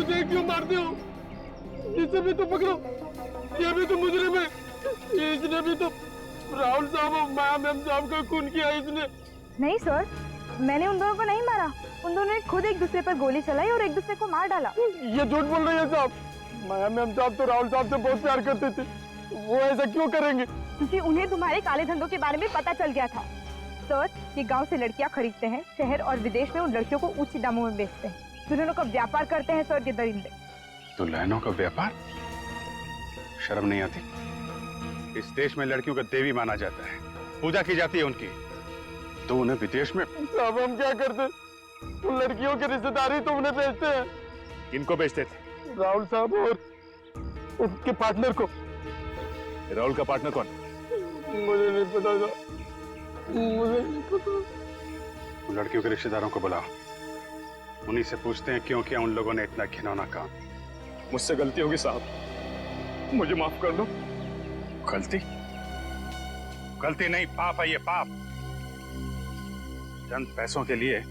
मुझे क्यों मारते हो? इसे भी तो पकड़ो, ये भी तो मुजरिम है। इसने भी तो राहुल साहब और माया मैम साहब का खून किया इसने। नहीं सर, मैंने उन दोनों को नहीं मारा। उन दोनों ने खुद एक दूसरे पर गोली चलाई और एक दूसरे को मार डाला। ये झूठ बोल रही है साहब। माया मैम साहब तो राहुल साहब से बहुत प्यार करते थे, वो ऐसा क्यों करेंगे? क्योंकि उन्हें तुम्हारे काले धंधों के बारे में पता चल गया था। सर, ये गांव से लड़कियां खरीदते हैं, शहर और विदेश में उन लड़कियों को उच्च दामों में बेचते हैं। दुल्हनों का व्यापार करते हैं सर, ये दरिंदे। दुल्हनों का व्यापार? शर्म नहीं आती? इस देश में लड़कियों का देवी माना जाता है, पूजा की जाती है उनकी, तो उन्हें विदेश में? साहब हम क्या करते? उन लड़कियों के रिश्तेदारी तो उन्हें बेचते हैं। किनको बेचते थे? राहुल साहब और उनके पार्टनर को। राहुल का पार्टनर कौन? मुझे नहीं पता था, मुझे नहीं पता। उन लड़कियों के रिश्तेदारों को बुलाओ, उन्हीं से पूछते हैं क्यों किया उन लोगों ने इतना घिनौना काम। मुझसे गलती होगी साहब, मुझे माफ कर दो। गलती? गलती नहीं, पाप है ये, पाप। चंद पैसों के लिए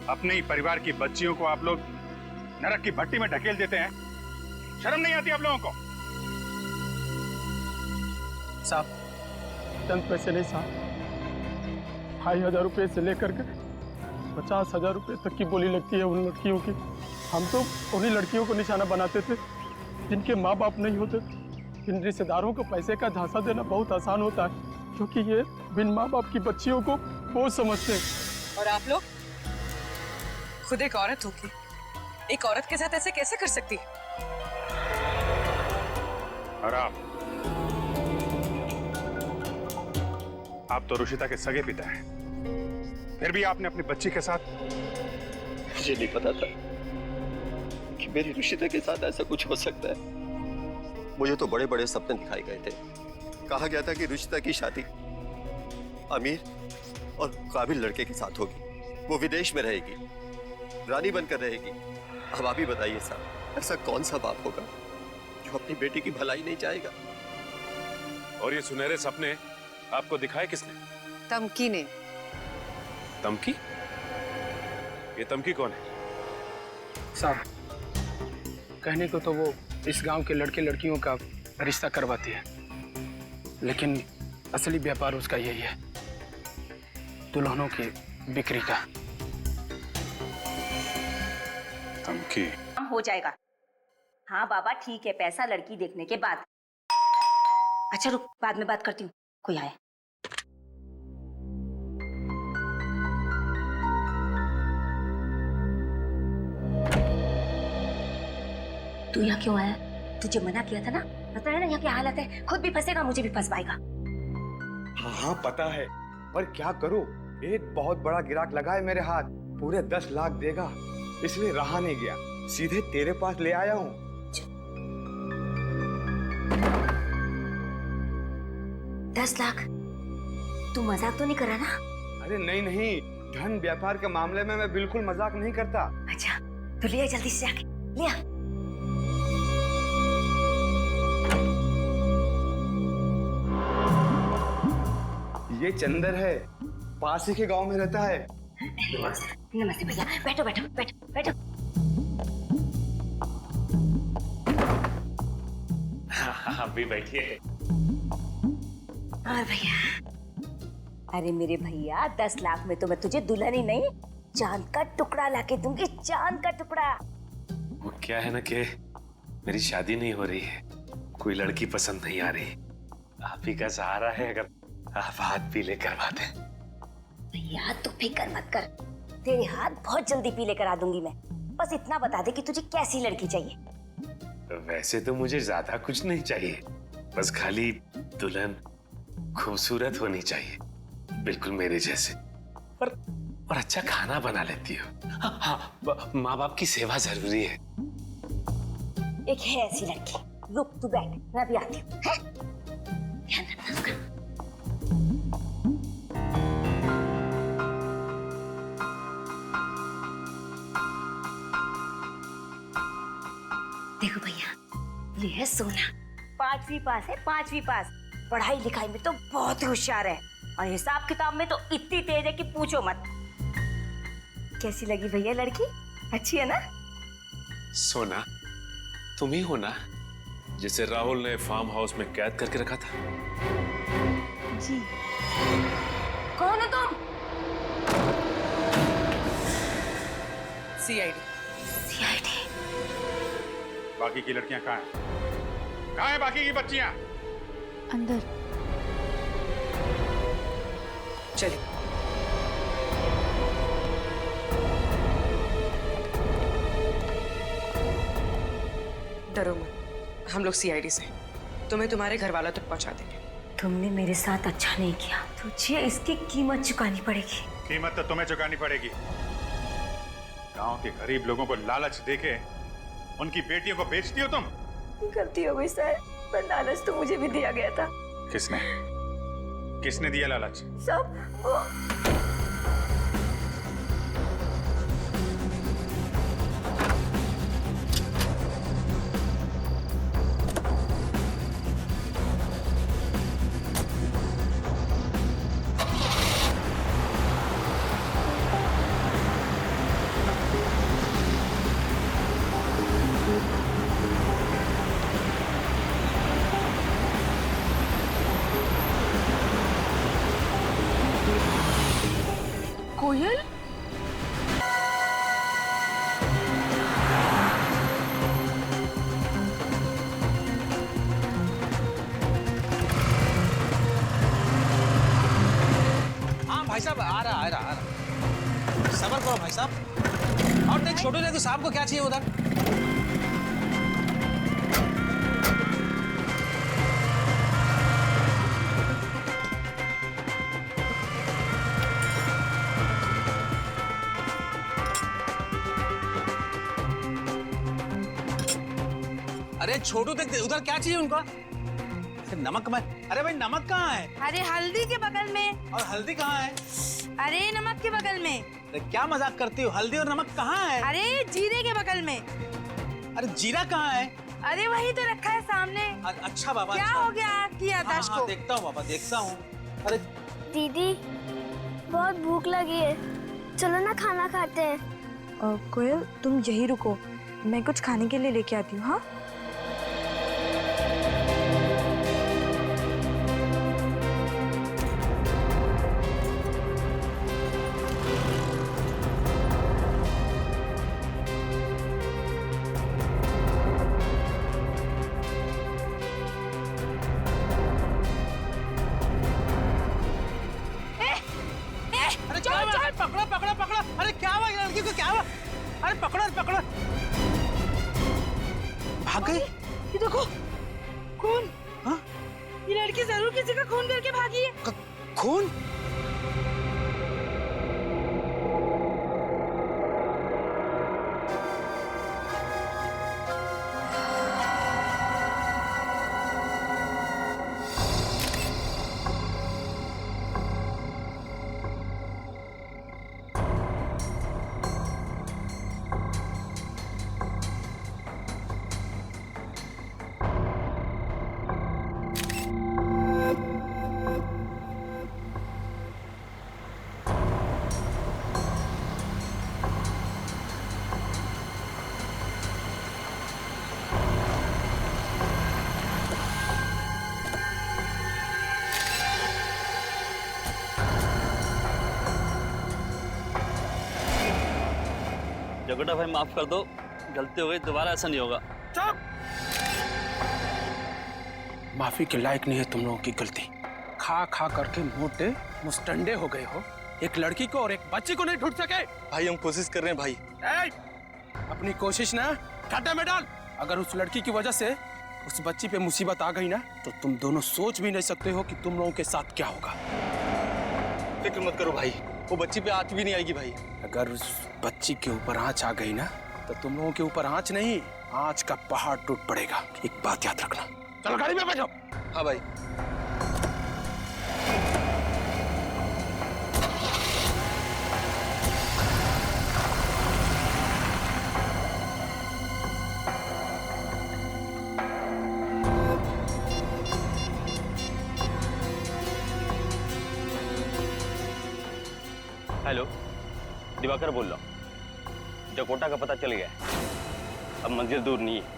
अपने ही परिवार की बच्चियों को आप लोग नरक की भट्टी में ढकेल देते हैं। शर्म नहीं आती आप लोगों को? साहब, चंद पैसे नहीं साहब, 2,500 रुपए से लेकर के 50,000 रुपए तक की बोली लगती है उन लड़कियों की। हम तो उन्हीं लड़कियों को निशाना बनाते थे जिनके माँ बाप नहीं होते। इन रिश्तेदारों को पैसे का झांसा देना बहुत आसान होता है, क्योंकि ये बिन माँ बाप की बच्चियों को बहुत समझते हैं। और आप लोग खुद एक औरत होगी, एक औरत के साथ ऐसे कैसे कर सकती? और आप तो रुशिता के सगे पिता हैं, फिर भी आपने अपनी बच्ची के साथ? मुझे नहीं पता था कि मेरी रुशिता के साथ ऐसा कुछ हो सकता है। मुझे तो बड़े बड़े सपने दिखाए गए थे। कहा गया था कि रुशिता की शादी अमीर और काबिल लड़के के साथ होगी, वो विदेश में रहेगी, रानी बनकर रहेगी। अब आप ही बताइए साहब, ऐसा कौन सा बाप होगा जो अपनी बेटी की भलाई नहीं चाहेगा? और ये सुनहरे सपने आपको दिखाए किसने? तमकी ने। तमकी? ये तमकी कौन है? साहब, कहने को तो वो इस गांव के लड़के लड़कियों का रिश्ता करवाती है, लेकिन असली व्यापार उसका यही है, दुल्हनों की बिक्री का। तमकी? हो जाएगा। हाँ बाबा ठीक है, पैसा लड़की देखने के बाद। अच्छा रुक, बाद में बात करती हूँ, कोई आया। तू यहाँ क्यों आया? तुझे मना किया था ना, पता है ना यहाँ क्या हालत है, खुद भी फंसेगा मुझे भी फंसवाएगा। हाँ पता है, पर क्या करूं, एक बहुत बड़ा गिराक लगा है मेरे हाथ, पूरे 10 लाख देगा, इसलिए रहा नहीं गया, सीधे तेरे पास ले आया हूँ। 10 लाख? तू मजाक तो नहीं कर रहा ना? अरे नहीं नहीं, धन व्यापार के मामले में मैं बिल्कुल मजाक नहीं करता। अच्छा तो ले आ जल्दी से आके, ले आ। ये चंदर है, पास ही के गांव में रहता है। नमस्ते भैया, बैठो बैठो बैठो बैठो। आप भी बैठिए। और भैया, अरे मेरे भैया 10 लाख में तो मैं तुझे दुल्हन ही नहीं, चांद का टुकड़ा लाके दूंगी, चांद का टुकड़ा। वो क्या है ना कि मेरी शादी नहीं हो रही है, कोई लड़की पसंद नहीं आ रही, आप ही का सहारा है, अगर आप हाथ पीले करवा दें। भैया तू फिक्र मत कर, तेरे हाथ बहुत जल्दी पीले करा दूंगी मैं, बस इतना बता दे कि तुझे कैसी लड़की चाहिए। वैसे तो मुझे ज्यादा कुछ नहीं चाहिए, बस खाली दुल्हन खूबसूरत होनी चाहिए, बिल्कुल मेरे जैसे, और अच्छा खाना बना लेती हो। हाँ, माँ बाप की सेवा जरूरी है। एक है ऐसी लड़की, रुक तू बैठ, मैं भी आती हूँ। ध्यान रखना उसका। देखो भैया, ये है सोना, 5वीं पास है, 5वीं पास, पढ़ाई लिखाई में तो बहुत होशियार है, और हिसाब किताब में तो इतनी तेज है कि पूछो मत। कैसी लगी भैया लड़की? अच्छी है ना? सोना, तुम ही हो ना जिसे राहुल ने फार्म हाउस में कैद करके रखा था? जी। कौन हो तुम? सीआईडी। सीआईडी। बाकी की लड़कियां कहाँ हैं? कहाँ हैं बाकी की बच्चियां? अंदर। चलिए। डरो मत, हम लोग सीआईडी से तुम्हें तुम्हारे घर वालों तक पहुंचा देंगे। तुमने मेरे साथ अच्छा नहीं किया, तुझे इसकी कीमत चुकानी पड़ेगी। कीमत तो तुम्हें चुकानी पड़ेगी। गांव के गरीब लोगों को लालच देके उनकी बेटियों को बेचती हो तुम। गलती हो गई सर, पर लालच तो मुझे भी दिया गया था। किसने? किसने दिया लालच? सब वो कोयल। हाँ भाई साहब, आ रहा। सबर करो भाई साहब। और देख छोटू देखो साहब को क्या चाहिए उधर। अरे छोटू देख उधर क्या चाहिए उनको। नमक में, अरे भाई नमक कहाँ है? अरे हल्दी के बगल में। और हल्दी कहाँ है? अरे नमक के बगल में। अरे क्या मजाक करती हो, हल्दी और नमक कहाँ है? अरे जीरे के बगल में। अरे जीरा कहाँ है? अरे वही तो रखा है सामने। अच्छा बाबा, क्या अच्छा। हो गया आपकी याददाश्त को? देखता हूँ बाबा, देखता हूँ। अरे दीदी बहुत भूख लगी है, चलो ना खाना खाते हैं। कोयल तुम यही रुको, मैं कुछ खाने के लिए लेके आती हूँ। हाँ पकड़ो। अरे क्या हुआ लड़की को, क्या हुआ? अरे पकड़ो। भाग गई। ये देखो खून। हाँ? ये लड़की जरूर किसी का खून करके भागी है। खून? जगड़ा भाई माफ कर दो, गलती हो गई, दोबारा ऐसा नहीं होगा। चुप! माफी के लायक नहीं है तुम लोगों की गलती। खा खा करके मोटे मुस्टंडे हो गए हो। एक लड़की को और एक बच्ची को नहीं ढूंढ सके। भाई हम कोशिश कर रहे हैं भाई। अपनी कोशिश ना गड्ढे में डाल। अगर उस लड़की की वजह से उस बच्ची पे मुसीबत आ गई ना, तो तुम दोनों सोच भी नहीं सकते हो कि तुम लोगों के साथ क्या होगा। फिक्र मत करो भाई, वो बच्ची पे आंच भी नहीं आएगी भाई। अगर उस बच्ची के ऊपर आंच आ गई ना, तो तुम लोगों के ऊपर आंच नहीं, आंच का पहाड़ टूट पड़ेगा। एक बात याद रखना। चलो गाड़ी में बैठो। हाँ भाई। हेलो, दिवाकर बोल रहा हूँ। जकोटा का पता चल गया है। अब मंजिल दूर नहीं है।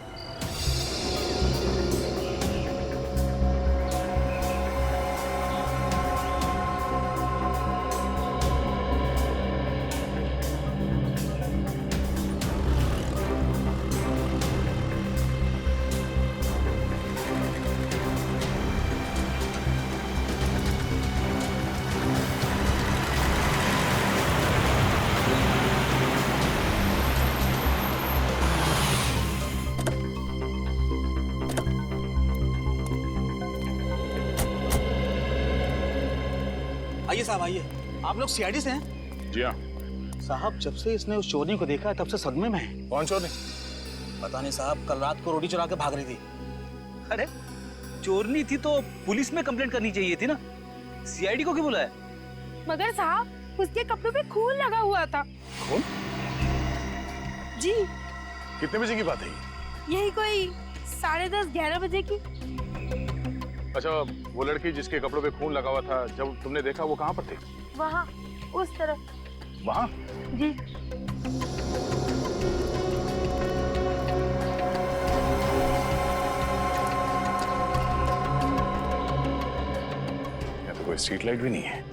आइए साहब आइए। आप लोग सीआईडी से हैं? जी हाँ। साहब जब से इसने उस चोरनी को देखा है तब से सदमे में है। कौन चोरनी? पता नहीं साहब, कल रात को रोटी चुरा के भाग रही थी। अरे चोरनी थी तो पुलिस में कंप्लेंट करनी चाहिए थी ना, सीआईडी को क्यों बुलाया? मगर साहब उसके कपड़ों पे खून लगा हुआ था। खून? जी। कितने बजे की बात है ये? यही कोई 10:30 11 बजे की। अच्छा, वो लड़की जिसके कपड़ों पे खून लगा हुआ था, जब तुमने देखा वो कहाँ पर थी? वहाँ उस तरफ। वहाँ? जी। यहाँ तो कोई स्ट्रीट लाइट भी नहीं है।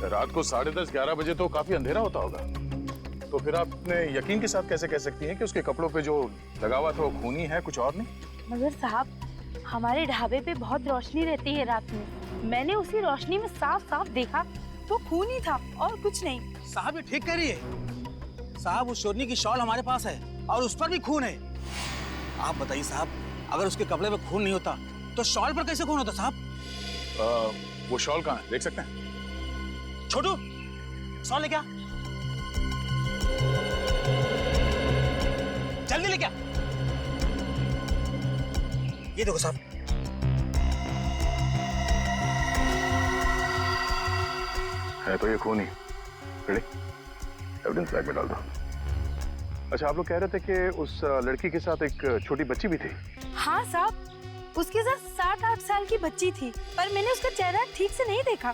रात को 10:30 11 बजे तो काफी अंधेरा होता होगा, तो फिर आपने यकीन के साथ कैसे कह सकती हैं कि उसके कपड़ों पे जो लगा हुआ था वो खूनी है, कुछ और नहीं? मगर साहब हमारे ढाबे पे बहुत रोशनी रहती है रात में, मैंने उसी रोशनी में साफ साफ देखा तो खून ही था और कुछ नहीं। साहब ये ठीक कह रही है। साहब उस चोरनी की शॉल हमारे पास है और उस पर भी खून है। आप बताइए साहब, अगर उसके कपड़े पे खून नहीं होता तो शॉल पर कैसे खून होता साहब? वो शॉल कहाँ है, देख सकते हैं? छोटू शॉल लेके आ, जल्दी लेके आ। ये देखो साहब, है तो ये खून ही। रेडी? एविडेंस बैग में डाल दो। अच्छा, आप लोग कह रहे थे कि उस लड़की के साथ एक छोटी बच्ची भी थी? हाँ साहब, उसके साथ 7-8 साल की बच्ची थी, पर मैंने उसका चेहरा ठीक से नहीं देखा।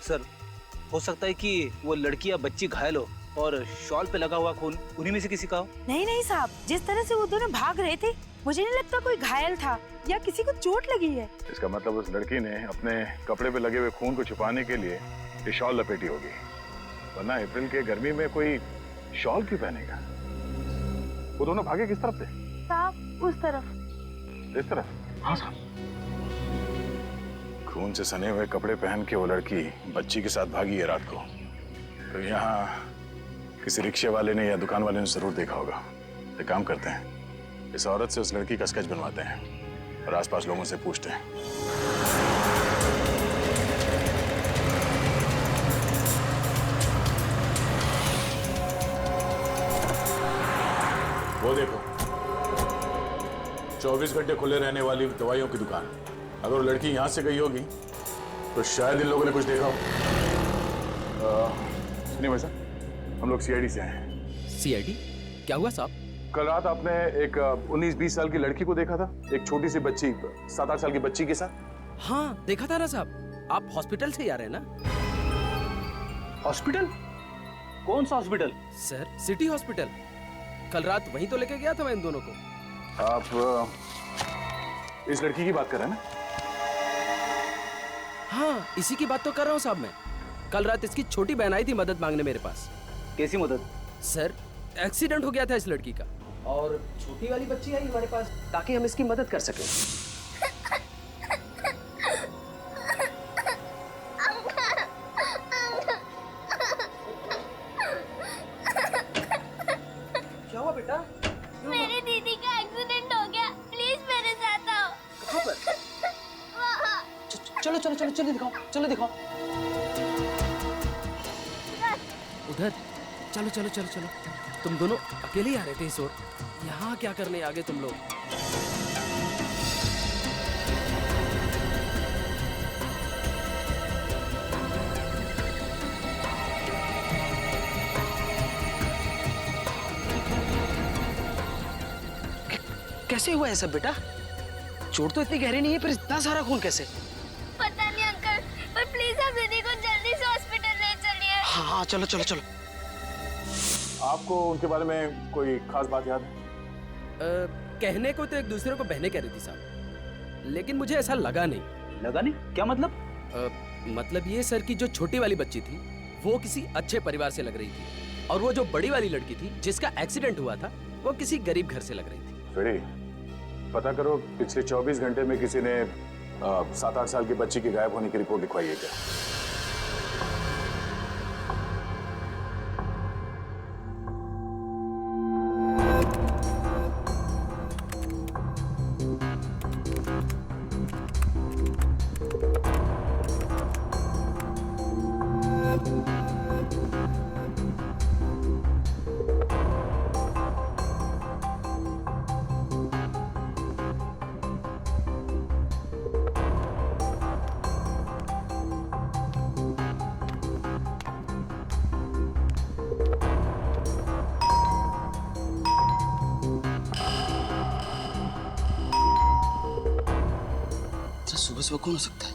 सर हो सकता है कि वो लड़की या बच्ची घायल हो और शॉल पे लगा हुआ खून उन्हीं में से किसी का हो। नहीं नहीं साहब, जिस तरह से वो दोनों भाग रहे थे मुझे नहीं लगता कोई घायल था या किसी को चोट लगी है। इसका मतलब उस लड़की ने अपने कपड़े पे लगे हुए खून को छुपाने के लिए ये शॉल लपेटी होगी, वरना अप्रैल के गर्मी में कोई शॉल क्यों पहनेगा? वो दोनों भागे किस तरफ थे? साहब उस तरफ। इस तरफ? हाँ साहब। खून से सने हुए कपड़े पहन के वो लड़की बच्ची के साथ भागी है रात को, तो यहाँ किसी रिक्शे वाले ने या दुकान वाले ने जरूर देखा होगा। एक काम करते हैं, इस औरत से उस लड़की का स्केच बनवाते हैं और आसपास लोगों से पूछते हैं। वो देखो, 24 घंटे खुले रहने वाली दवाइयों की दुकान। अगर वो लड़की यहाँ से गई होगी तो शायद इन लोगों ने कुछ देखा हो। सुनिए भाई साहब, हम लोग सीआईडी से हैं। सीआईडी? क्या हुआ साहब? कल रात आपने एक 19-20 साल की लड़की को देखा था, एक छोटी सी बच्ची 7-8 साल की बच्ची के साथ। हाँ देखा था ना साहब। आप हॉस्पिटल से ही आ रहे हैं ना? हॉस्पिटल? कौन सा हॉस्पिटल? Sir city hospital. कल रात वहीं तो लेके गया था मैं इन दोनों को। आप इस लड़की की बात कर रहे हैं ना? हाँ इसी की बात तो कर रहा हूँ साहब मैं। कल रात इसकी छोटी बहन आई थी मदद मांगने मेरे पास। कैसी मदद? सर एक्सीडेंट हो गया था इस लड़की का और छोटी वाली बच्ची आई हमारे पास ताकि हम इसकी मदद कर सकें। क्या हुआ बेटा? मेरी दीदी का एक्सीडेंट हो गया, प्लीज मेरे साथ आओ। कहाँ पर? वहाँ। चलो चलो चलो चलो दिखाओ, चलो दिखाओ। उधर चलो चलो चलो चलो। तुम दोनों अकेले ही आ रहे थे इस ओर, यहाँ क्या करने आगे तुम लोग? कैसे हुआ है सब बेटा? चोट तो इतनी गहरी नहीं है, पर इतना सारा खून कैसे? पता नहीं अंकल, पर प्लीज आप दीदी को जल्दी से हॉस्पिटल ले चलिए। हाँ हाँ चलो चलो चलो। आपको उनके बारे में कोई खास बात याद है? कहने को तो एक दूसरे को बहने कह रही थी साहब, लेकिन मुझे ऐसा लगा नहीं। लगा नहीं? क्या मतलब? मतलब ये सर कि जो छोटी वाली बच्ची थी वो किसी अच्छे परिवार से लग रही थी, और वो जो बड़ी वाली लड़की थी जिसका एक्सीडेंट हुआ था वो किसी गरीब घर से लग रही थी। फ्रेडी, पता करो पिछले 24 घंटे में किसी ने 7-8 साल की बच्ची के गायब होने की रिपोर्ट लिखवाई है क्या? सुबह सुबह कौन हो सकता है?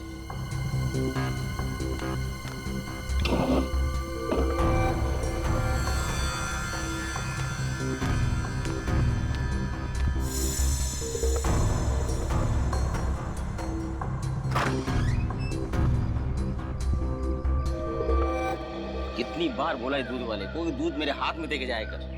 कितनी बार बोला है दूध वाले को कि दूध मेरे हाथ में देके जाया कर।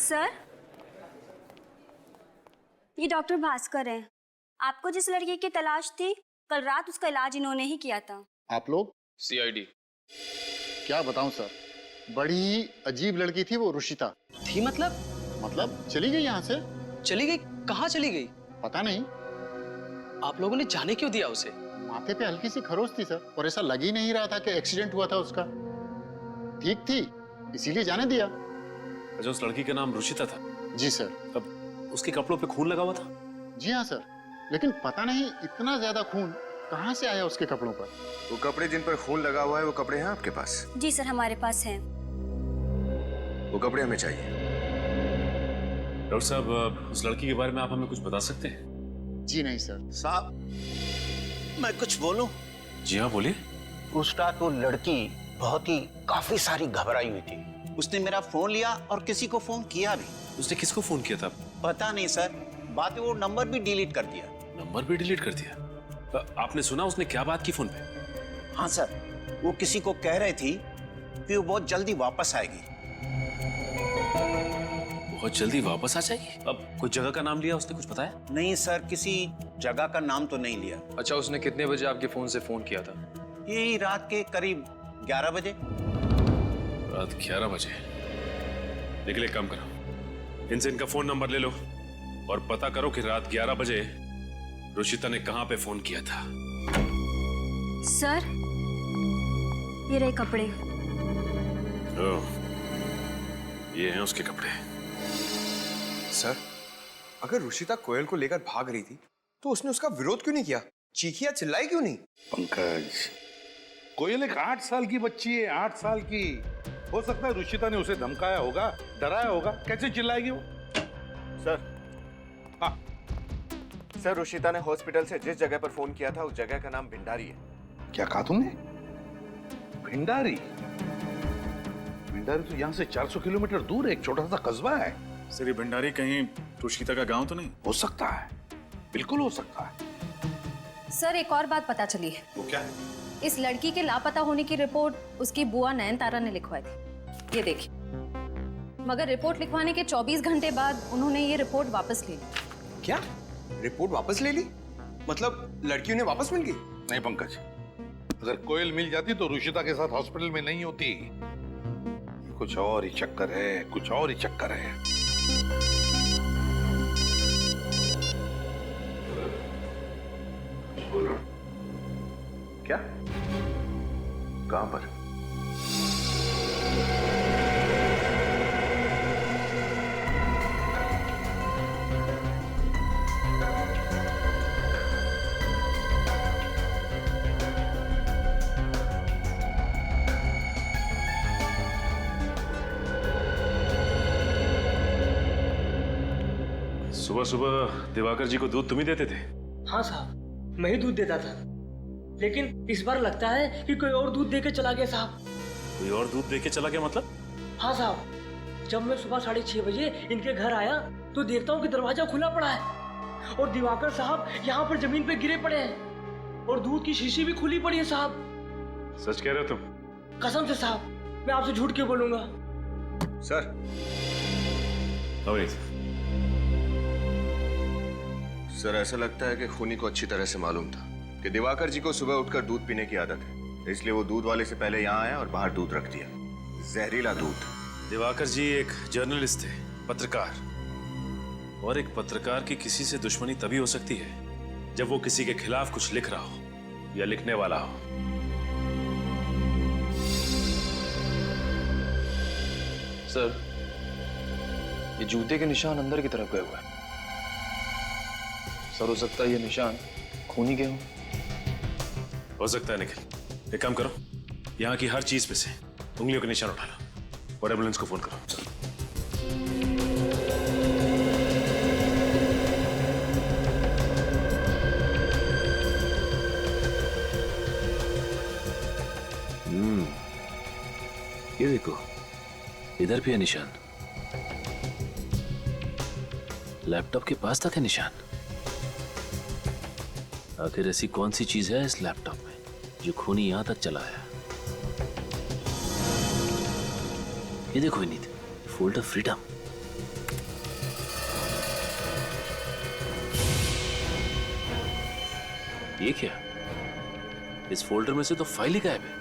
सर, ये डॉक्टर भास्कर हैं। आपको जिस लड़की की तलाश थी, कल रात उसका इलाज इन्होंने ही किया था। आप लोग? CID। क्या बताऊं सर, बड़ी ही अजीब लड़की थी वो रुशिता। थी मतलब चली गई यहाँ से। चली गई? कहाँ चली गई? पता नहीं। आप लोगों ने जाने क्यों दिया उसे? माथे पे हल्की सी खरोच थी सर, और ऐसा लग ही नहीं रहा था कि एक्सीडेंट हुआ था उसका। ठीक थी, इसीलिए जाने दिया। अच्छा, उस लड़की का नाम रुचिता था? जी सर। अब उसके कपड़ों पे खून लगा हुआ था? जी हाँ सर, लेकिन पता नहीं इतना ज्यादा खून कहाँ से आया उसके कपड़ों पर। वो कपड़े जिन पर खून लगा हुआ है वो कपड़े हैं आपके पास? जी सर, हमारे पास हैं। वो कपड़े हमें चाहिए। डॉक्टर साहब, उस लड़की के बारे में आप हमें कुछ बता सकते हैं? जी नहीं सर। साहब, मैं कुछ बोलूं? जी हाँ, बोलिए। उस रात वो लड़की काफी सारी घबराई हुई थी। उसने मेरा फोन लिया और किसी को फोन किया भी। उसने किसको फोन किया था? पता नहीं सर, बाद में वो नंबर भी डिलीट कर दिया। नंबर भी डिलीट कर दिया? आपने सुना उसने क्या बात की फोन पे? हाँ सर, वो किसी को कह रही थी कि वो बहुत जल्दी वापस आएगी। बहुत जल्दी वापस आ जाएगी? अब कोई जगह का नाम लिया उसने, कुछ बताया? नहीं सर, किसी जगह का नाम तो नहीं लिया। अच्छा, उसने कितने बजे आपके फोन से फोन किया था? यही रात के करीब 11 बजे। रात 11 बजे? लेकिन एक काम करो, इनसे इनका फोन नंबर ले लो और पता करो कि रात 11 बजे रुचिता ने कहां पे फोन किया था। सर, ये रहे कपड़े। ओह, ये हैं उसके कपड़े। सर, अगर रुचिता कोयल को लेकर भाग रही थी तो उसने उसका विरोध क्यों नहीं किया? चीखिया चिल्लाई क्यों नहीं? पंकज, कोयल एक 8 साल की बच्ची है, 8 साल की। हो सकता है रुचिता ने उसे धमकाया होगा, डराया होगा। कैसे चिल्लाएगी वो? सर, हाँ सर, रुचिता ने हॉस्पिटल से जिस जगह पर फोन किया था उस जगह का नाम भिंडारी है। क्या कहा तुमने? भिंडारी? भिंडारी तो यहाँ से 400 किलोमीटर दूर एक छोटा सा कस्बा है। सर, ये भिंडारी कहीं रुचिता का गांव तो नहीं? हो सकता है, बिल्कुल हो सकता है। सर, एक और बात पता चली है। वो क्या है? इस लड़की के लापता होने की रिपोर्ट उसकी बुआ नयनतारा ने लिखवाई थी। ये देखिए, मगर रिपोर्ट लिखवाने के 24 घंटे बाद उन्होंने ये रिपोर्ट वापस ले ली। क्या रिपोर्ट वापस ले ली? मतलब लड़की उन्हें वापस मिल गई? नहीं पंकज, अगर कोयल मिल जाती तो रुशिता के साथ हॉस्पिटल में नहीं होती। कुछ और ही चक्कर है, कुछ और ही चक्कर है। क्या? कहां पर? सुबह सुबह दिवाकर जी को दूध तुम ही देते थे? हाँ साहब, मैं ही दूध देता था, लेकिन इस बार लगता है कि कोई और दूध देके चला गया साहब। कोई और दूध देके चला गया मतलब? हाँ साहब, जब मैं सुबह 6:30 बजे इनके घर आया तो देखता हूँ कि दरवाजा खुला पड़ा है और दिवाकर साहब यहाँ पर जमीन पे गिरे पड़े हैं और दूध की शीशी भी खुली पड़ी है साहब। सच कह रहे हो तुम? कसम से साहब, मैं आपसे झूठ क्यों बोलूंगा। सर अवनीत, सर ऐसा लगता है कि खूनी को अच्छी तरह से मालूम था कि दिवाकर जी को सुबह उठकर दूध पीने की आदत है, इसलिए वो दूध वाले से पहले यहाँ आया और बाहर दूध रख दिया, जहरीला दूध। दिवाकर जी एक जर्नलिस्ट थे, पत्रकार, और एक पत्रकार की किसी से दुश्मनी तभी हो सकती है जब वो किसी के खिलाफ कुछ लिख रहा हो या लिखने वाला हो। सर, ये जूते के निशान अंदर की तरफ गए हुए हैं। सर, हो सकता है ये निशान खूनी के हों। हो सकता है निखिल। एक काम करो, यहाँ की हर चीज पे से उंगलियों के निशान उठा लो और एम्बुलेंस को फोन करो। चलो। ये देखो, इधर भी है निशान। लैपटॉप के पास तक है निशान। आखिर ऐसी कौन सी चीज है इस लैपटॉप में जो खूनी यहां तक चला आया? ये देखो विनीत, फोल्डर फ्रीडम। ये क्या? इस फोल्डर में से तो फाइल ही गायब है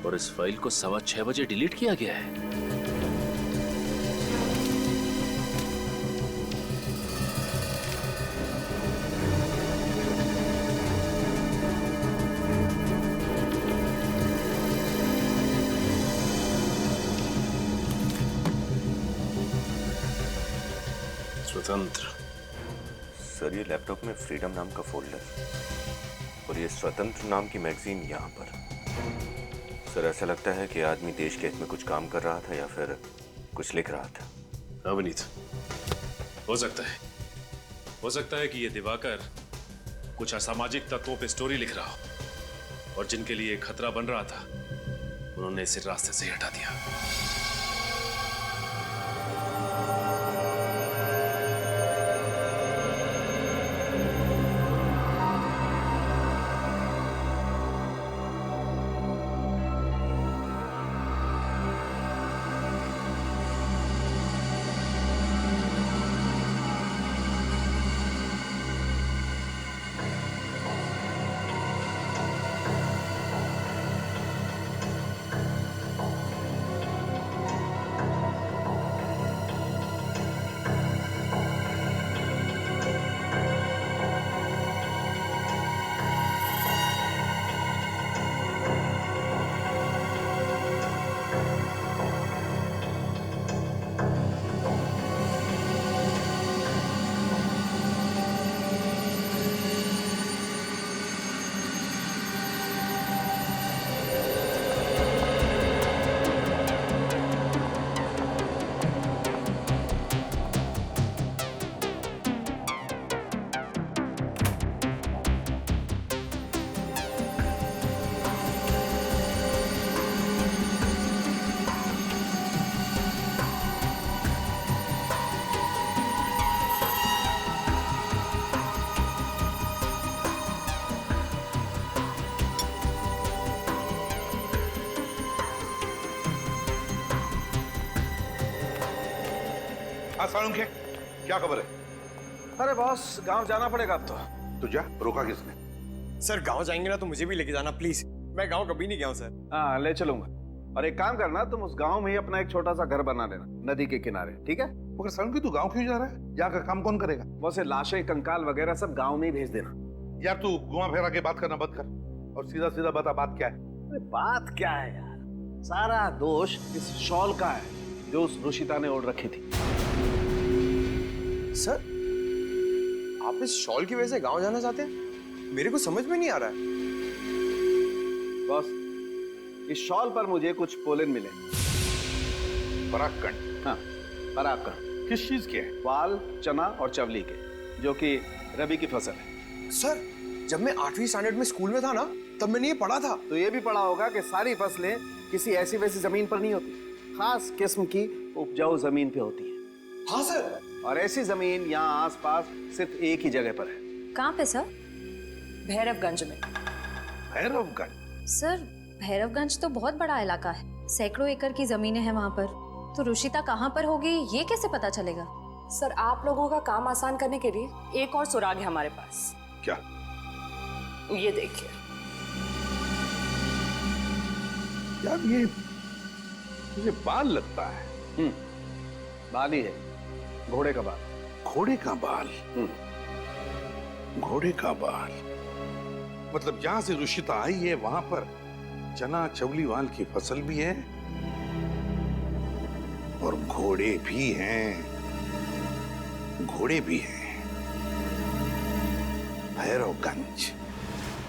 और इस फाइल को 6:15 बजे डिलीट किया गया है। स्वतंत्र। सर, ये लैपटॉप में फ्रीडम नाम का फोल्डर और ये स्वतंत्र नाम की मैगजीन यहाँ पर। सर, ऐसा लगता है कि आदमी देश के हित में कुछ काम कर रहा था या फिर कुछ लिख रहा था। अवनीत, हो सकता है कि ये दिवाकर कुछ असामाजिक तत्वों पे स्टोरी लिख रहा हो और जिनके लिए खतरा बन रहा था उन्होंने इसे रास्ते से हटा दिया। हाँ सालुंखे, क्या खबर है? अरे बॉस, गांव जाना पड़ेगा अब तो। तो जा, रोका किसने? सर गांव जाएंगे ना तो मुझे भी लेके जाना प्लीज। मैं गांव कभी नहीं गया हूँ सर। हाँ ले चलूंगा। और एक काम करना, तुम उस गांव में ही अपना एक छोटा सा घर बना लेना नदी के किनारे, ठीक है? मगर सालुंखे तू गांव क्यों जा रहा है? यहाँ का काम कौन करेगा? वैसे लाशें कंकाल वगैरह सब गांव में ही भेज देना। यार तू घुमा फेरा के बात करना बंद कर और सीधा सीधा बता बात क्या है। अरे बात क्या है यार, सारा दोष इस शॉल का है जो उस रुशिता ने ओढ़ रखी थी। सर आप इस शॉल की वजह से गांव जाना चाहते हैं? मेरे को समझ में नहीं आ रहा है। बॉस, इस शॉल पर मुझे कुछ पोलन मिले। परागकण? हाँ परागकण। किस चीज के? वाल, चना और चवली के, जो कि रबी की फसल है। सर जब मैं 8वीं स्टैंडर्ड में स्कूल में था ना, तब मैंने ये पढ़ा था। तो ये भी पढ़ा होगा कि सारी फसलें किसी ऐसी वैसी जमीन पर नहीं होती, खास किस्म की उपजाऊ जमीन पे होती है। हाँ सर। और ऐसी जमीन यहाँ आसपास सिर्फ एक ही जगह पर है। कहाँ पे सर? भैरवगंज में। भैरवगंज? सर भैरवगंज तो बहुत बड़ा इलाका है, सैकड़ों एकड़ की जमीनें हैं वहाँ पर। तो रुशिता कहाँ पर होगी ये कैसे पता चलेगा? सर आप लोगों का काम आसान करने के लिए एक और सुराग है हमारे पास। क्या? ये देखिए। यार ये मुझे बाल लगता है। बाल ही है, घोड़े का बाल। घोड़े का बाल? घोड़े का बाल मतलब जहां से रुशिता आई है वहां पर चना चवली वाल की फसल भी है और घोड़े भी हैं। घोड़े भी हैं। भैरवगंज।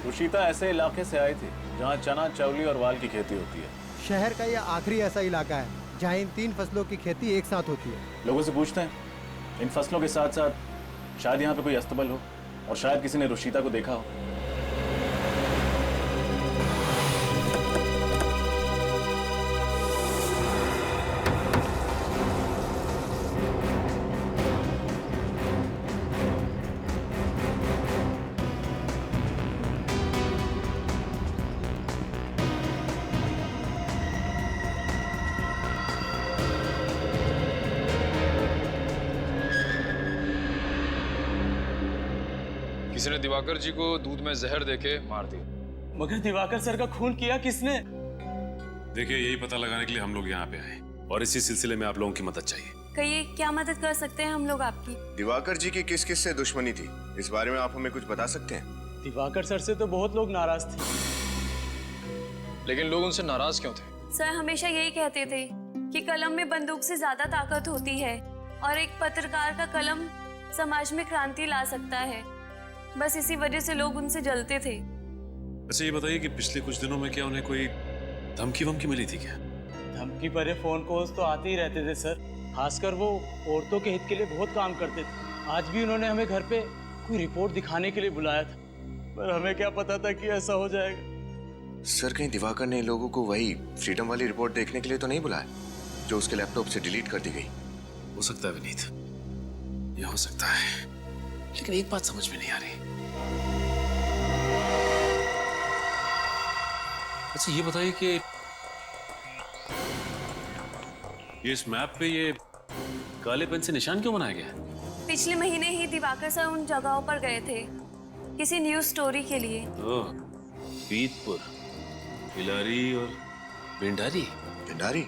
रुशिता ऐसे इलाके से आई थी जहां चना चवली और वाल की खेती होती है। शहर का यह आखिरी ऐसा इलाका है जहां इन 3 फसलों की खेती एक साथ होती है। लोगों से पूछते हैं, इन फसलों के साथ साथ शायद यहाँ पे कोई अस्तबल हो और शायद किसी ने रुशिता को देखा हो। किसी ने दिवाकर जी को दूध में जहर देके मार दिया। मगर दिवाकर सर का खून किया किसने? देखिए यही पता लगाने के लिए हम लोग यहाँ पे आए और इसी सिलसिले में आप लोगों की मदद चाहिए। कहिए क्या मदद कर सकते हैं हम लोग आपकी? दिवाकर जी की किस किस से दुश्मनी थी, इस बारे में आप हमें कुछ बता सकते हैं? दिवाकर सर से तो बहुत लोग नाराज थे। लेकिन लोग उनसे नाराज क्यों थे? सर हमेशा यही कहते थे कि कलम में बंदूक से ज्यादा ताकत होती है और एक पत्रकार का कलम समाज में क्रांति ला सकता है। बस इसी वजह से लोग उनसे जलते थे। अच्छा ये बताइए कि पिछले कुछ दिनों में क्या उन्हें कोई धमकी वमकी मिली थी क्या? धमकी भरे फोन कॉल्स तो आते ही रहते थे सर। खासकर वो औरतों के हित के लिए बहुत काम करते थे। आज भी उन्होंने हमें घर पे कोई रिपोर्ट दिखाने के लिए बुलाया था, पर हमें क्या पता था कि ऐसा हो जाएगा। सर कहीं दिवाकर ने लोगों को वही फ्रीडम वाली रिपोर्ट देखने के लिए तो नहीं बुलाया जो उसके लैपटॉप से डिलीट कर दी गई? हो सकता है विनीत, ये हो सकता है, लेकिन एक बात समझ में नहीं आ रही। अच्छा ये बताइए कि ये इस मैप पे ये काले पेन से निशान क्यों बनाया गया? पिछले महीने ही दिवाकर सर उन जगहों पर गए थे किसी न्यूज स्टोरी के लिए। ओह, पीतपुर, बिलारी और भिंडारी। भिंडारी?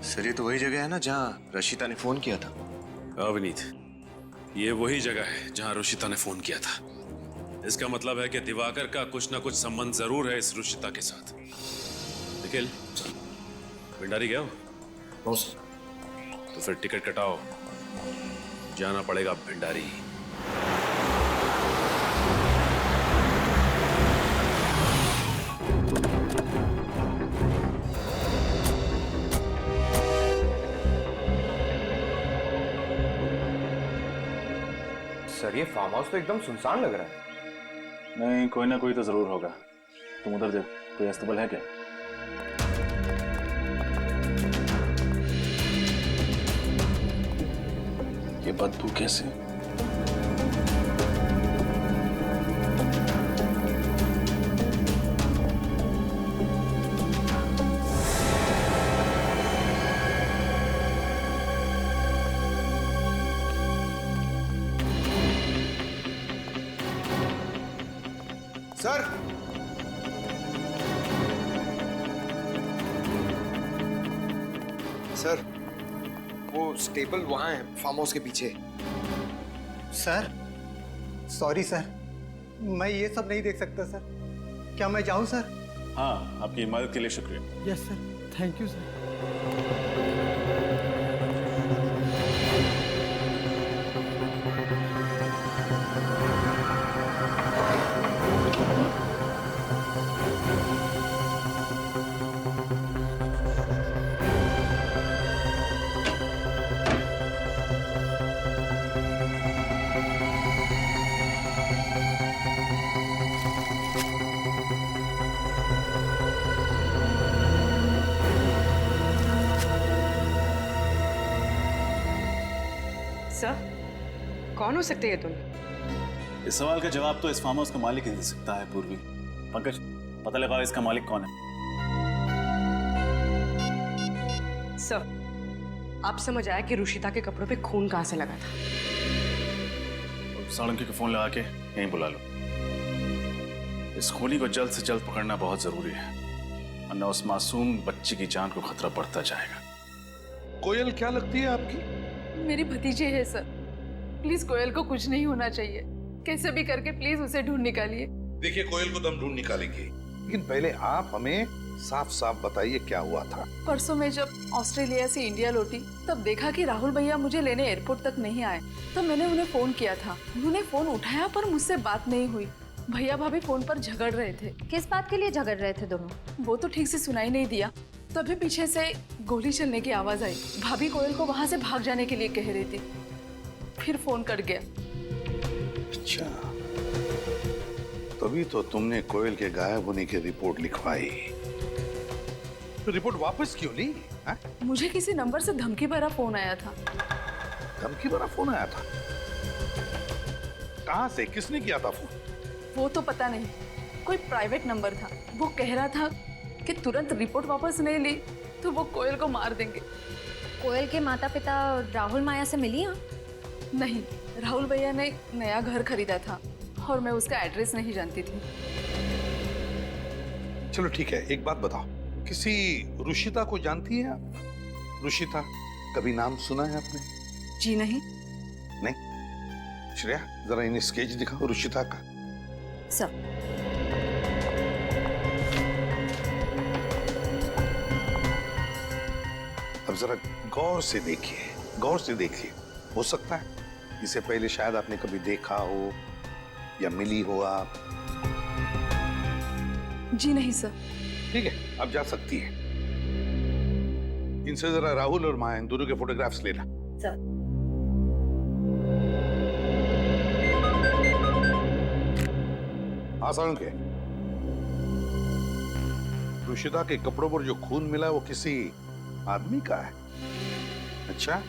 सर ये तो वही जगह है ना जहाँ रशिता ने फोन किया था। विनीत, ये वही जगह है जहाँ रुशिता ने फोन किया था। इसका मतलब है कि दिवाकर का कुछ ना कुछ संबंध जरूर है इस रुशिता के साथ। निखिल, भिंडारी गया हो? तो फिर टिकट कटाओ, जाना पड़ेगा भिंडारी। सर ये फार्म हाउस तो एकदम सुनसान लग रहा है। नहीं, कोई ना कोई तो जरूर होगा। तुम उधर देख, कोई अस्तबल है क्या? ये बदबू कैसे? सर, सर, वो स्टेबल वहां है, फार्म हाउस के पीछे। सर, सॉरी सर, मैं ये सब नहीं देख सकता सर। क्या मैं जाऊं सर? हाँ, आपकी मदद के लिए शुक्रिया। Yes sir, thank you sir. Sir, कौन हो सकते हैं तुम? इस सवाल का जवाब तो इस फार्म हाउस का मालिक ही दे सकता है पूर्वी। पंकज, पता लगाओ इसका मालिक कौन है। सर, आप समझ आया कि रुशिता के कपड़ों पे खून कहां से लगा था? साळुंके को फोन लगा के यहीं बुला लो। इस खूनी को जल्द से जल्द पकड़ना बहुत जरूरी है, वरना उस मासूम बच्ची की जान को खतरा बढ़ता जाएगा। कोयल क्या लगती है आपकी? मेरी भतीजी है सर। प्लीज कोयल को कुछ नहीं होना चाहिए। कैसे भी करके प्लीज उसे ढूंढ निकालिए। देखिए, कोयल को दम ढूंढ निकालेंगे, लेकिन पहले आप हमें साफ साफ बताइए क्या हुआ था। परसों मैं जब ऑस्ट्रेलिया से इंडिया लौटी तब देखा कि राहुल भैया मुझे लेने एयरपोर्ट तक नहीं आए। तब मैंने उन्हें फोन किया था। उन्होंने फोन उठाया पर मुझसे बात नहीं हुई। भैया भाभी फोन पर झगड़ रहे थे। किस बात के लिए झगड़ रहे थे दोनों? वो तो ठीक से सुनाई नहीं दिया। तभी पीछे से गोली चलने की आवाज आई। भाभी कोयल को वहां से भाग जाने के लिए कह रही थी। फिर फोन कट गया। अच्छा, तभी तो तुमने कोयल के गायब होने की रिपोर्ट लिखवाई। तो रिपोर्ट वापस क्यों ली? हा? मुझे किसी नंबर से धमकी भरा फोन आया था। धमकी भरा फोन आया था? कहां से, किसने किया था फोन? वो तो पता नहीं, कोई प्राइवेट नंबर था। वो कह रहा था कि तुरंत रिपोर्ट वापस नहीं ली तो वो कोयल को मार देंगे। कोयल के माता पिता राहुल माया से मिली हैं? नहीं, राहुल भैया ने नया घर खरीदा था और मैं उसका एड्रेस नहीं जानती थी। चलो ठीक है, एक बात बताओ, किसी रुशिता को जानती हैं आप? रुशिता, कभी नाम सुना है आपने? जी नहीं। नहीं? श्रेया, जरा इन्हें स्केच दिखाओ रुशिता का। सर, अब जरा गौर से देखिए, गौर से देखिए। हो सकता है इसे पहले शायद आपने कभी देखा हो या मिली हो आप। जी नहीं सर। ठीक है, अब जा सकती है। इनसे जरा राहुल और माया, इन दोनों के फोटोग्राफ्स लेना। सर। आसान के रुशिता के कपड़ों पर जो खून मिला वो किसी आदमी का है। अच्छा,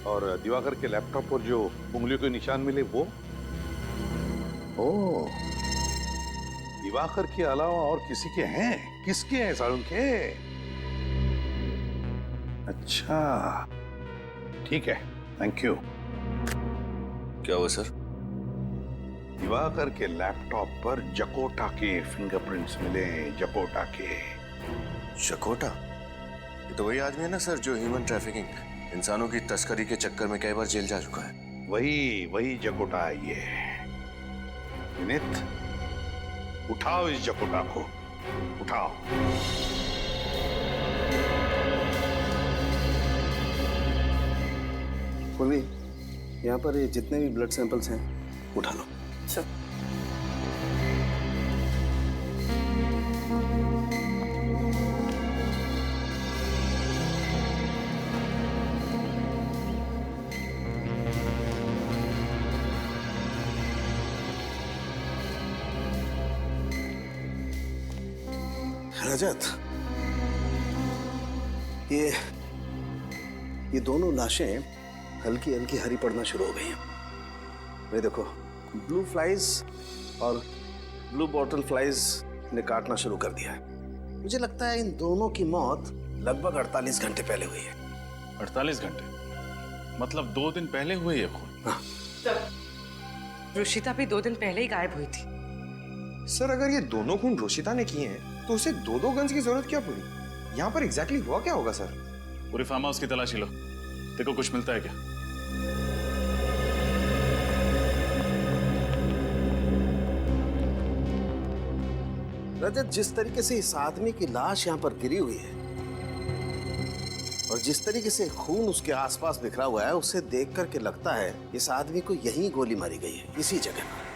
और दिवाकर के लैपटॉप पर जो उंगलियों के निशान मिले वो? ओह, दिवाकर के अलावा और किसी के हैं? किसके हैं सारुण के? अच्छा, ठीक है, थैंक यू। क्या हुआ सर? दिवाकर के लैपटॉप पर जकोटा के फिंगरप्रिंट्स मिले। जकोटा के। जकोटा? ये तो वही आदमी है ना सर जो ह्यूमन ट्रैफिकिंग, इंसानों की तस्करी के चक्कर में कई बार जेल जा चुका है। वही जकोटा है ये। विनीत, उठाओ इस जकोटा को, उठाओ। पूर्वी, यहाँ पर ये जितने भी ब्लड सैंपल्स हैं उठा लो। सर। रजत, ये दोनों लाशें हल्की हल्की हरी पड़ना शुरू हो गई हैं। ये देखो, ब्लू फ्लाइज और ब्लू बॉटल फ्लाइज ने काटना शुरू कर दिया है। मुझे लगता है इन दोनों की मौत लगभग 48 घंटे पहले हुई है। 48 घंटे? मतलब 2 दिन पहले हुए ये खून? हाँ। रुशिता भी 2 दिन पहले ही गायब हुई थी। सर अगर ये दोनों खून रोशिता ने किए हैं तो उसे दो दो गन्स की जरूरत क्या पड़ी? यहाँ पर एग्जैक्टली हुआ क्या होगा सर? पूरे फार्म हाउस की तलाशी लो, देखो कुछ मिलता है क्या। रजत, जिस तरीके से इस आदमी की लाश यहाँ पर गिरी हुई है और जिस तरीके से खून उसके आसपास बिखरा हुआ है, उसे देख करके लगता है इस आदमी को यहीं गोली मारी गई है, इसी जगह पर।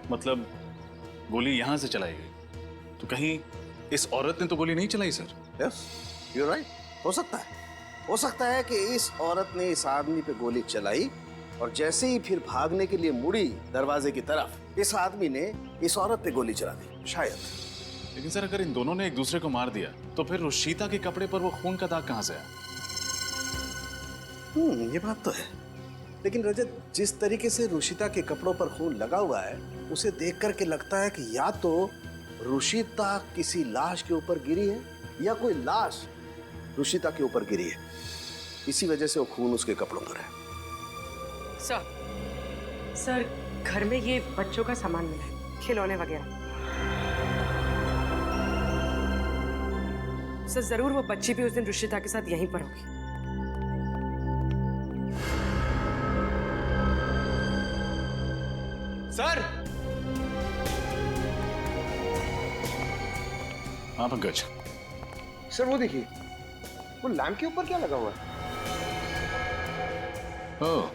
मतलब गोली यहां से चलाई गई, तो कहीं इस औरत ने तो गोली नहीं चलाई सर? Yes, you right. हो सकता है कि इस औरत ने इस आदमी पे गोली चलाई और जैसे ही फिर भागने के लिए मुड़ी दरवाजे की तरफ, इस आदमी ने इस औरत पे गोली चला दी, शायद। लेकिन सर अगर इन दोनों ने एक दूसरे को मार दिया तो फिर रुशीता के कपड़े पर वो खून का दाग कहां से आया? ये बात तो है, लेकिन रजत, जिस तरीके से रुशिता के कपड़ों पर खून लगा हुआ है, उसे देख करके लगता है कि या तो रुशिता किसी लाश के ऊपर गिरी है या कोई लाश रुशिता के ऊपर गिरी है, इसी वजह से वो खून उसके कपड़ों पर है। सर घर में ये बच्चों का सामान मिला है, खिलौने वगैरह। सर जरूर वो बच्ची भी उस दिन रुशिता के साथ यहीं पर होगी। सर! हाँ पंकज। सर वो देखिए, वो लैंप के ऊपर क्या लगा हुआ है? ओह,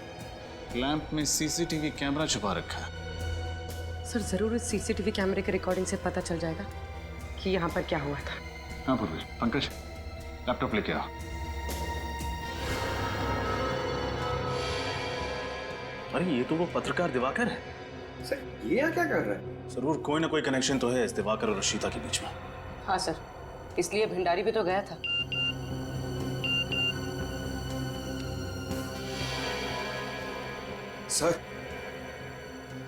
लैंप में सीसीटीवी कैमरा छुपा रखा है। सर जरूर इस सीसीटीवी कैमरे के रिकॉर्डिंग से पता चल जाएगा कि यहाँ पर क्या हुआ था। हाँ पूर्वी, पंकज लैपटॉप लेके आओ। अरे ये तो वो पत्रकार दिवाकर है। सर ये यहाँ क्या कर रहा है? जरूर कोई ना कोई कनेक्शन तो है इस दिवाकर और रुशिता के बीच में। हाँ सर, इसलिए भंडारी भी तो गया था। सर,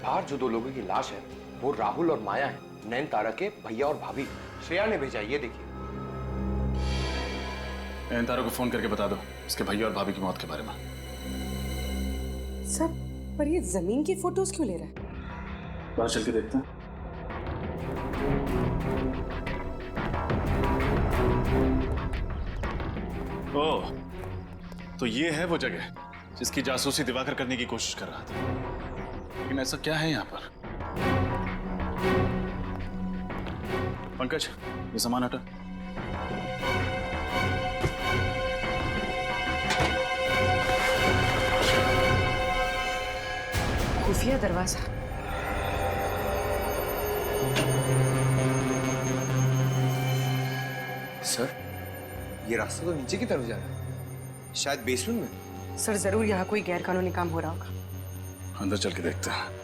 बाहर जो दो लोगों की लाश है वो राहुल और माया है, नैन तारा के भैया और भाभी। श्रेया ने भेजा, ये देखिए। नैन तारा को फोन करके बता दो उसके भैया और भाभी की मौत के बारे में। सर पर ये जमीन की फोटोज क्यों ले रहा है? बाहर चल के देखते हैं। ओह, तो ये है वो जगह जिसकी जासूसी दिवाकर करने की कोशिश कर रहा था। लेकिन ऐसा क्या है यहाँ पर? पंकज, ये सामान हटा। खुफिया दरवाजा। सर, ये रास्ता तो नीचे की तरफ जा रहा है, शायद बेसमेंट में। सर जरूर यहाँ कोई गैर कानूनी काम हो रहा होगा। अंदर चल के देखते हैं।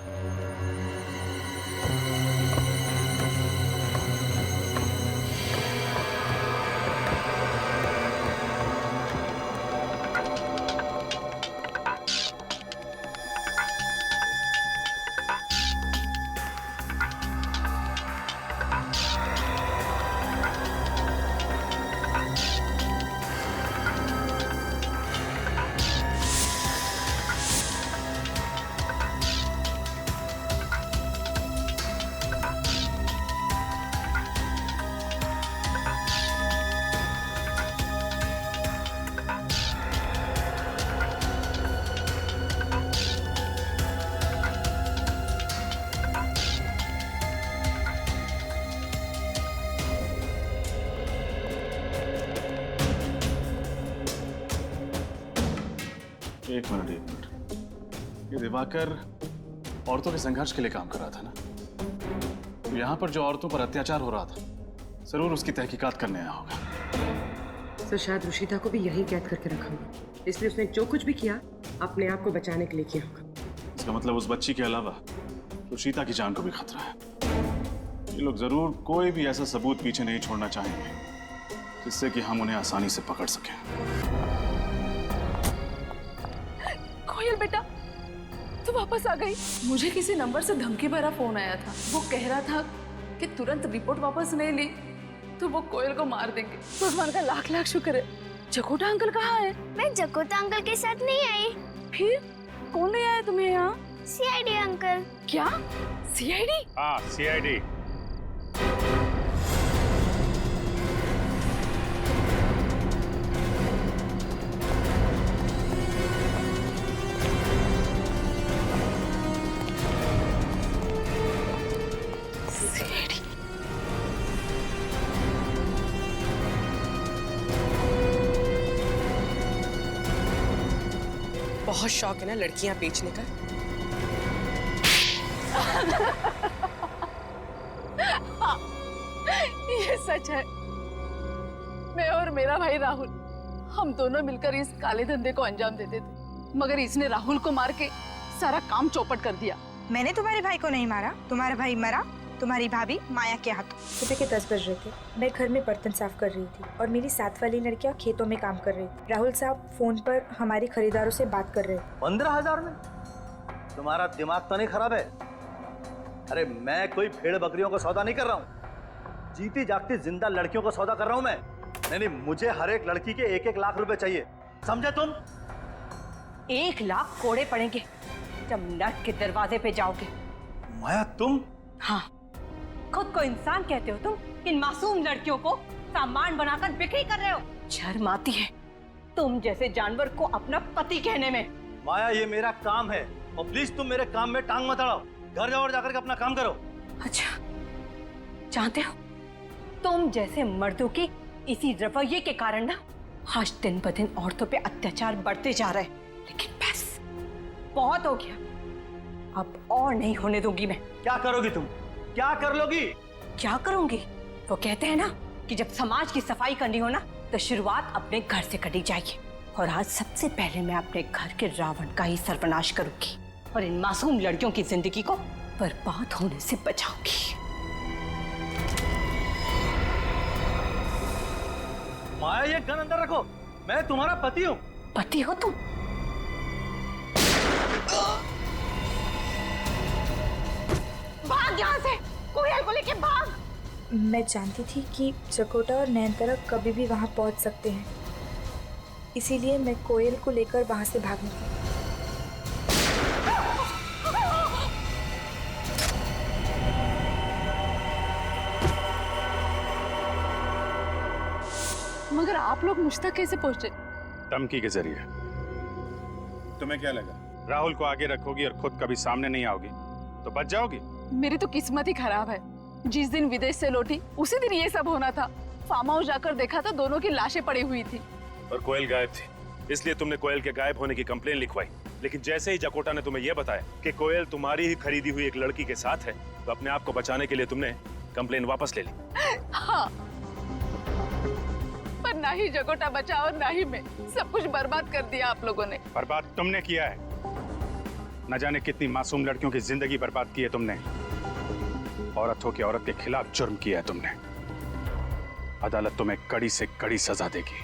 एक मिनट। ये दिवाकर औरतों के संघर्ष के लिए काम कर रहा था ना? तो यहाँ पर जो औरतों पर अत्याचार हो रहा था, जरूर उसकी तहकीकात करने आया होगा। सर शायद रुशिता को भी यहीं कैद करके रखा होगा, इसलिए उसने जो कुछ भी किया अपने आप को बचाने के लिए किया होगा। इसका मतलब उस बच्ची के अलावा रुशिता की जान को भी खतरा है। ये लोग जरूर कोई भी ऐसा सबूत पीछे नहीं छोड़ना चाहेंगे जिससे कि हम उन्हें आसानी से पकड़ सकें। कोयल बेटा, तू वापस आ गई। मुझे किसी नंबर से धमकी भरा फोन आया था। वो कह रहा था कि तुरंत रिपोर्ट वापस नहीं ली तो वो कोयल को मार देंगे। भगवान का लाख लाख शुक्र है। जकोटा अंकल कहाँ है? मैं जकोटा अंकल के साथ नहीं आई। फिर कौन ले आया तुम्हें यहाँ? CID uncle. क्या? सीआईडी? हाँ, सीआईडी। बहुत शौक है ना लड़कियां बेचने का। हाँ, ये सच है। मैं और मेरा भाई राहुल, हम दोनों मिलकर इस काले धंधे को अंजाम देते थे, मगर इसने राहुल को मार के सारा काम चौपट कर दिया। मैंने तुम्हारे भाई को नहीं मारा, तुम्हारा भाई मरा तुम्हारी भाभी माया के हाथों। सुबह के 10 बज रहे थे, मैं घर में बर्तन साफ कर रही थी और मेरी साथ वाली लड़कियां खेतों में काम कर रही थी। राहुल साहब फोन पर हमारी खरीदारों से बात कर रहे थे। 15,000 में? तुम्हारा दिमाग तो नहीं खराब है? अरे मैं कोई भेड़ बकरियों का सौदा नहीं कर रहा हूँ, जीती जागती जिंदा लड़कियों का सौदा कर रहा हूँ मैं। नहीं, मुझे हर एक लड़की के 1-1 लाख रुपए चाहिए, समझे तुम? 1 लाख कोड़े पड़ेंगे जब नर्क के दरवाजे पे जाओगे। माया तुम? हाँ, खुद को इंसान कहते हो तुम, इन मासूम लड़कियों को सामान बनाकर बिक्री कर रहे हो। शर्म आती है तुम जैसे जानवर को अपना पति कहने में। माया ये मेरा काम है और प्लीज तुम मेरे काम में टांग मत अड़ाओ। घर जाओ और जाकर के अपना काम करो। अच्छा, जानते हो तुम जैसे मर्दों की इसी रवैये के कारण ना आज दिन ब दिन औरतों पे अत्याचार बढ़ते जा रहे हैं। लेकिन बस बहुत हो गया, अब और नहीं होने दूंगी मैं। क्या करोगी तुम? क्या कर लोगी? क्या करूंगी? वो कहते हैं ना कि जब समाज की सफाई करनी हो ना तो शुरुआत अपने घर से करनी चाहिए। और आज सबसे पहले मैं अपने घर के रावण का ही सर्वनाश करूंगी और इन मासूम लड़कियों की जिंदगी को बर्बाद होने से बचाऊंगी। माया ये गन अंदर रखो, मैं तुम्हारा पति हूँ। पति हो तुम? भाग यहाँ से, कोयल को लेके भाग। मैं जानती थी कि जकोटा और नयनतारा कभी भी वहां पहुंच सकते हैं, इसीलिए मैं कोयल को लेकर वहां से भाग निकली। मगर आप लोग मुझ तक कैसे पहुंचे? धमकी के जरिए। तुम्हें क्या लगा राहुल को आगे रखोगी और खुद कभी सामने नहीं आओगी तो बच जाओगी? मेरी तो किस्मत ही खराब है। जिस दिन विदेश से लौटी उसी दिन ये सब होना था। फार्म हाउस जाकर देखा तो दोनों की लाशें पड़ी हुई थी। और कोयल गायब थी, इसलिए तुमने कोयल के गायब होने की कंप्लेन लिखवाई। लेकिन जैसे ही जकोटा ने तुम्हें यह बताया कि कोयल तुम्हारी ही खरीदी हुई एक लड़की के साथ है, तो अपने आप को बचाने के लिए तुमने कंप्लेन वापस ले ली। हाँ, पर ना ही जकोटा बचा और ना ही मैं। सब कुछ बर्बाद कर दिया आप लोगों ने। बर्बाद तुमने किया है, न जाने कितनी मासूम लड़कियों की जिंदगी बर्बाद की है तुमने। औरतों की औरत के खिलाफ जुर्म किया है तुमने। अदालत तुम्हें कड़ी से कड़ी सजा देगी।